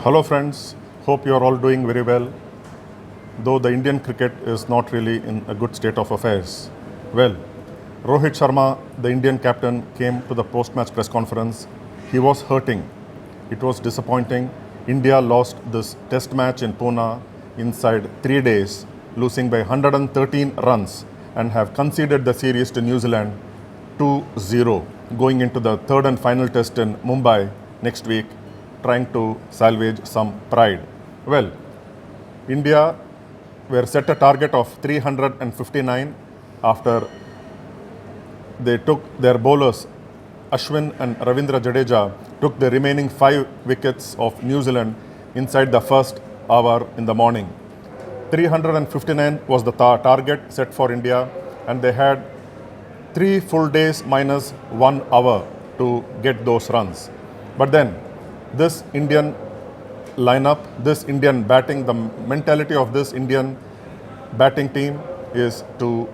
Hello friends, hope you are all doing very well, though the Indian cricket is not really in a good state of affairs. Well, Rohit Sharma, the Indian captain, came to the post-match press conference. He was hurting. It was disappointing. India lost this test match in Pune inside 3 days, losing by 113 runs and have conceded the series to New Zealand 2-0, going into the third and final test in Mumbai next week, trying to salvage some pride. Well, India were set a target of 359 after they took their bowlers Ashwin and Ravindra Jadeja took the remaining 5 wickets of New Zealand inside the first hour in the morning. 359 was the target set for India, and they had 3 full days minus 1 hour to get those runs. But then this Indian lineup, this Indian batting, the mentality of this Indian batting team is to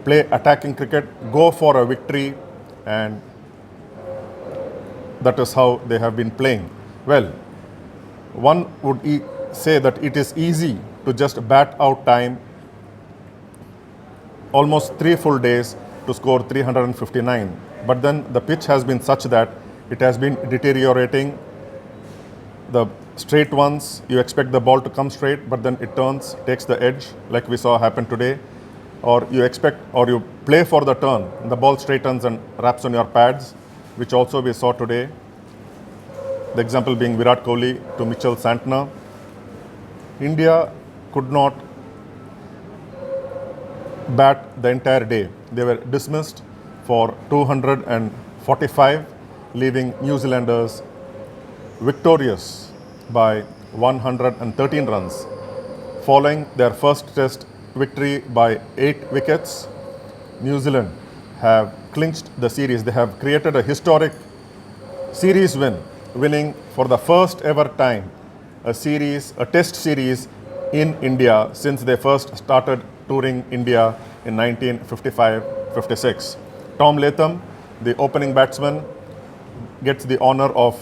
play attacking cricket, go for a victory, and that is how they have been playing. Well, one would say that it is easy to just bat out time, almost 3 full days to score 359. But then the pitch has been such that it has been deteriorating. The straight ones, you expect the ball to come straight, but then it turns, takes the edge, like we saw happen today. Or you expect, or you play for the turn, and the ball straightens and wraps on your pads, which also we saw today. The example being Virat Kohli to Mitchell Santner. India could not bat the entire day. They were dismissed for 245, leaving New Zealanders victorious by 113 runs. Following their first test victory by 8 wickets, New Zealand have clinched the series. They have created a historic series win, winning for the first ever time a test series in India since they first started touring India in 1955-56. Tom Latham, the opening batsman, gets the honor of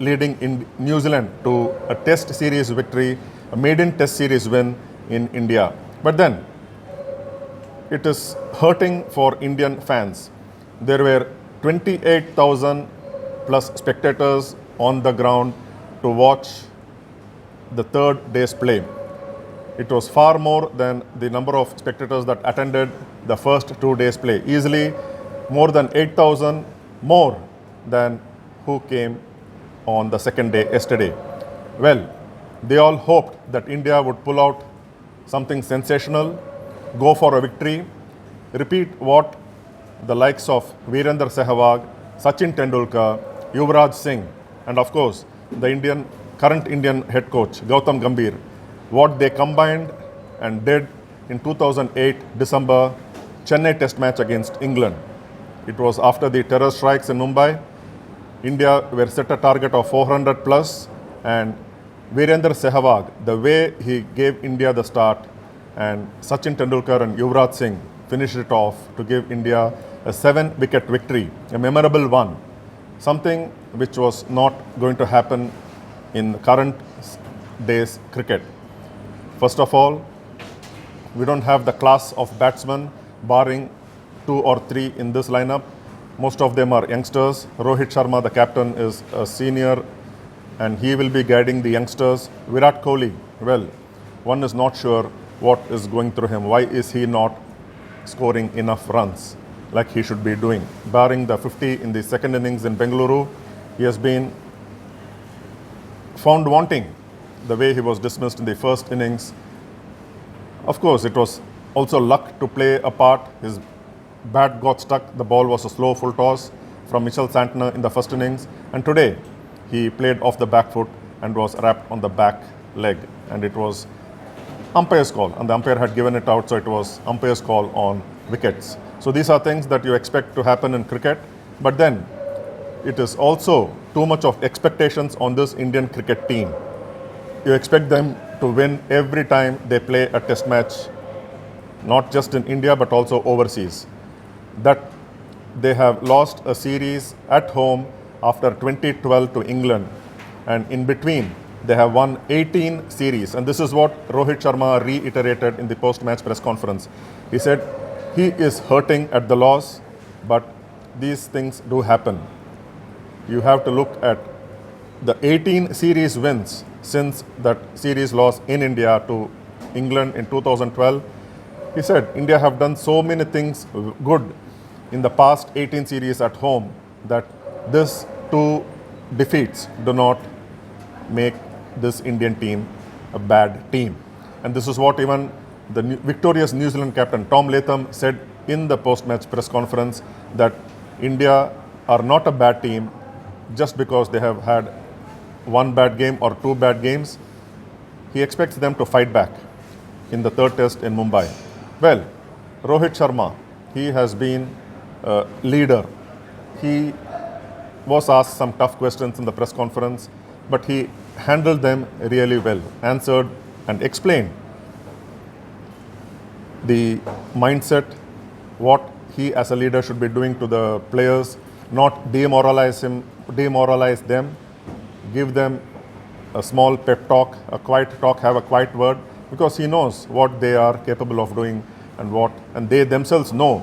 leading in New Zealand to a test series victory, a maiden test series win in India. But then it is hurting for Indian fans. There were 28,000 plus spectators on the ground to watch the third day's play. It was far more than the number of spectators that attended the first 2 days' play. Easily more than 8,000 more than who came on the second day yesterday. Well, they all hoped that India would pull out something sensational, go for a victory, repeat what the likes of Virender Sehwag, Sachin Tendulkar, Yuvraj Singh, and of course the current Indian head coach Gautam Gambhir, what they combined and did in 2008 December Chennai Test match against England. It was after the terror strikes in Mumbai. India were set a target of 400 plus, and Virender Sehwag, the way he gave India the start, and Sachin Tendulkar and Yuvraj Singh finished it off to give India a 7-wicket victory, a memorable one, something which was not going to happen in current days cricket. First of all, we don't have the class of batsmen, barring 2 or 3 in this lineup. Most of them are youngsters. Rohit Sharma, the captain, is a senior, and he will be guiding the youngsters. Virat Kohli, well, one is not sure what is going through him. Why is he not scoring enough runs like he should be doing? Barring the 50 in the second innings in Bengaluru, he has been found wanting the way he was dismissed in the first innings. Of course, it was also luck to play a part. His bat got stuck. The ball was a slow full toss from Mitchell Santner in the first innings. And today, he played off the back foot and was wrapped on the back leg. And it was umpire's call. And the umpire had given it out, so it was umpire's call on wickets. So these are things that you expect to happen in cricket. But then, it is also too much of expectations on this Indian cricket team. You expect them to win every time they play a test match, not just in India but also overseas. That they have lost a series at home after 2012 to England, and in between They have won 18 series, and this is what Rohit Sharma reiterated in the post-match press conference. He said he is hurting at the loss, but these things do happen. You have to look at the 18 series wins since that series loss in India to England in 2012. He said India have done so many things good in the past 18 series at home that this two defeats do not make this Indian team a bad team. And this is what even the victorious New Zealand captain Tom Latham said in the post-match press conference, that India are not a bad team just because they have had one bad game or two bad games. He expects them to fight back in the third test in Mumbai. Well, Rohit Sharma, he has been a leader. He was asked some tough questions in the press conference, but he handled them really well, answered and explained the mindset, what he as a leader should be doing to the players, not demoralize them, give them a small pep talk, a quiet talk, have a quiet word, because he knows what they are capable of doing and they themselves know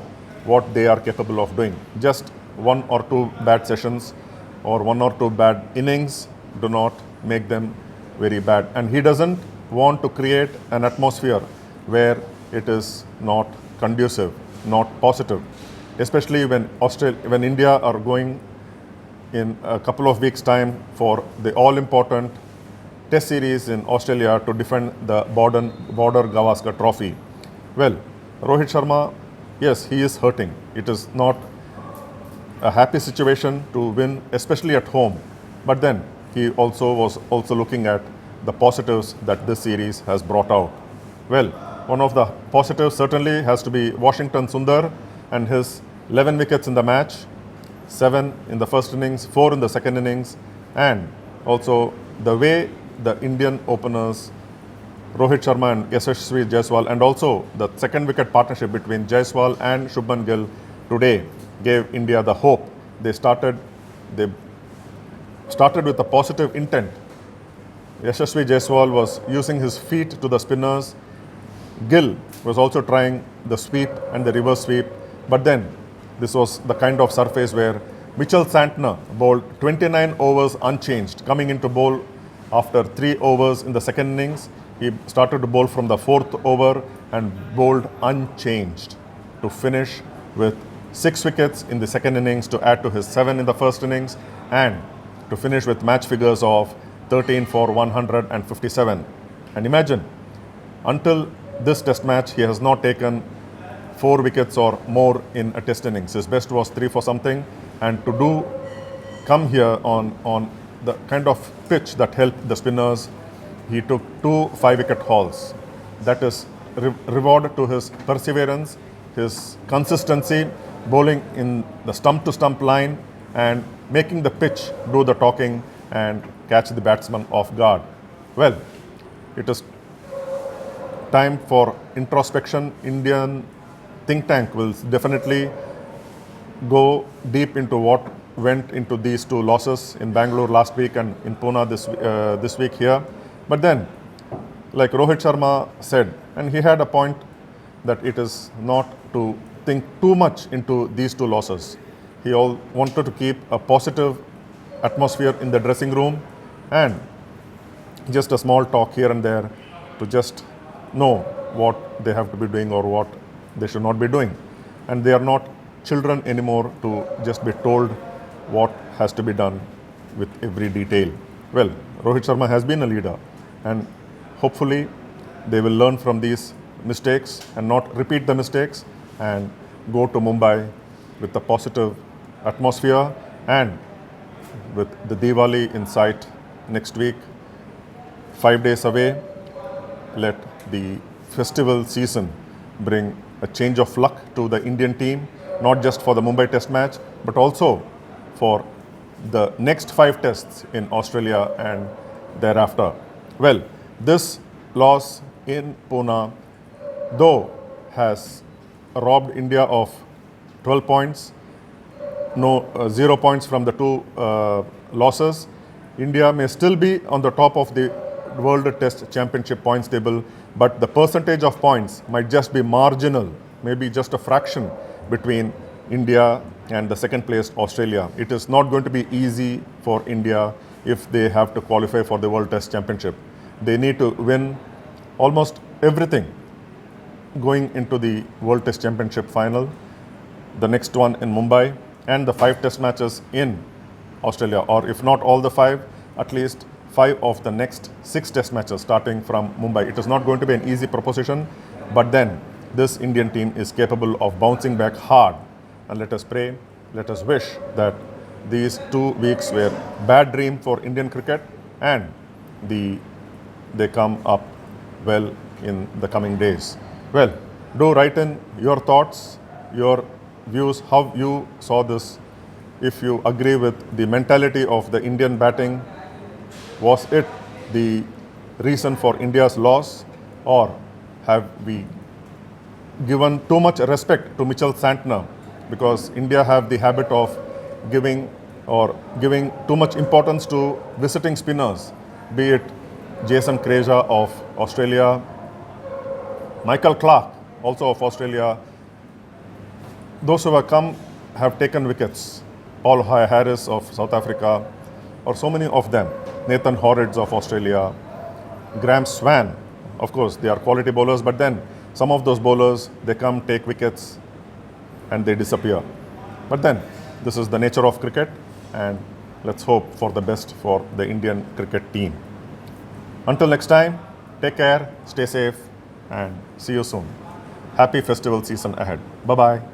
what they are capable of doing. Just one or two bad sessions or one or two bad innings do not make them very bad. And he doesn't want to create an atmosphere where it is not conducive, not positive, especially when India are going in a couple of weeks' time for the all-important test series in Australia to defend the border Gavaskar trophy. Well, Rohit Sharma, yes, he is hurting. It is not a happy situation to win, especially at home. But then he was also looking at the positives that this series has brought out. Well, one of the positives certainly has to be Washington Sundar and his 11 wickets in the match, 7 in the first innings, 4 in the second innings, and also the way the Indian openers Rohit Sharma and Yashasvi Jaiswal, and also the second wicket partnership between Jaiswal and Shubman Gill today gave India the hope. They started with a positive intent. Yashasvi Jaiswal was using his feet to the spinners. Gill was also trying the sweep and the reverse sweep, but then this was the kind of surface where Mitchell Santner bowled 29 overs unchanged, coming into bowl after 3 overs in the second innings. He started to bowl from the 4th over and bowled unchanged to finish with 6 wickets in the second innings to add to his 7 in the first innings, and to finish with match figures of 13 for 157. And imagine, until this test match, he has not taken 4 wickets or more in a test innings. His best was 3 for something, and to come here on the kind of pitch that helped the spinners, he took 2 5-wicket hauls. That is reward to his perseverance, his consistency, bowling in the stump-to-stump line and making the pitch do the talking and catch the batsman off guard. Well, it is time for introspection. Indian think tank will definitely go deep into what went into these 2 losses in Bangalore last week and in Pune this week here. But then, like Rohit Sharma said, and he had a point, that it is not to think too much into these 2 losses. He all wanted to keep a positive atmosphere in the dressing room and just a small talk here and there to just know what they have to be doing or what they should not be doing. And they are not children anymore to just be told what has to be done with every detail. Well, Rohit Sharma has been a leader, and hopefully they will learn from these mistakes and not repeat the mistakes and go to Mumbai with a positive atmosphere and with the Diwali in sight next week, 5 days away. Let the festival season bring a change of luck to the Indian team, not just for the Mumbai Test match, but also for the next 5 tests in Australia and thereafter. Well, this loss in Pune, though, has robbed India of 12 points, 0 points from the 2 losses, India may still be on the top of the World Test Championship points table, but the percentage of points might just be marginal, maybe just a fraction between India and the second place Australia. It is not going to be easy for India if they have to qualify for the World Test Championship. They need to win almost everything going into the World Test Championship final, the next one in Mumbai, and the 5 test matches in Australia, or if not all the 5, at least 5 of the next 6 test matches starting from Mumbai. It is not going to be an easy proposition, but then this Indian team is capable of bouncing back hard. And let us pray, let us wish that these 2 weeks were bad dream for Indian cricket, and they come up well in the coming days. Well, do write in your thoughts, your views, how you saw this. If you agree with the mentality of the Indian batting, was it the reason for India's loss, or have we given too much respect to Mitchell Santner, because India have the habit of giving too much importance to visiting spinners, be it Jason Krejza of Australia, Michael Clarke also of Australia. Those who have come have taken wickets. Paul Harris of South Africa, or so many of them. Nathan Horrocks of Australia, Graham Swan. Of course, they are quality bowlers, but then some of those bowlers, they come, take wickets, and they disappear. But then, this is the nature of cricket, and let's hope for the best for the Indian cricket team. Until next time, take care, stay safe, and see you soon. Happy festival season ahead. Bye-bye.